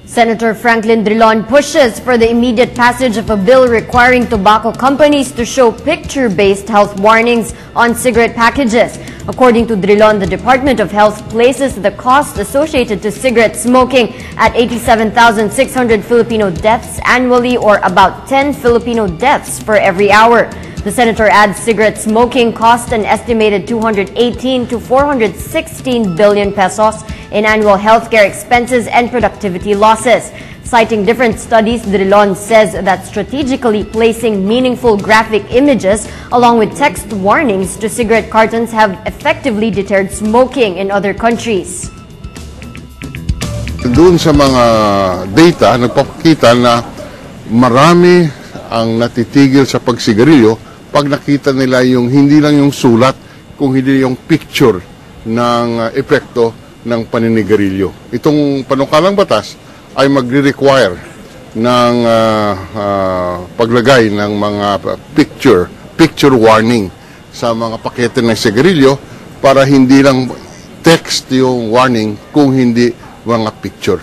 Senator Franklin Drilon pushes for the immediate passage of a bill requiring tobacco companies to show picture-based health warnings on cigarette packages. According to Drilon, the Department of Health places the cost associated to cigarette smoking at 87,600 Filipino deaths annually, or about 10 Filipino deaths for every hour. The senator adds cigarette smoking costs an estimated 218 to 416 billion pesos in annual healthcare expenses and productivity losses. Citing different studies, Drilon says that strategically placing meaningful graphic images along with text warnings to cigarette cartons have effectively deterred smoking in other countries. Doon sa mga data, nagpapakita na marami ang natitigil sa pagsigarilyo pag nakita nila yung hindi lang yung sulat, kung hindi yung picture ng epekto ng paninigarilyo. Itong panukalang batas ay magre-require ng paglagay ng mga picture warning sa mga pakete ng sigarilyo para hindi lang text yung warning kung hindi mga picture.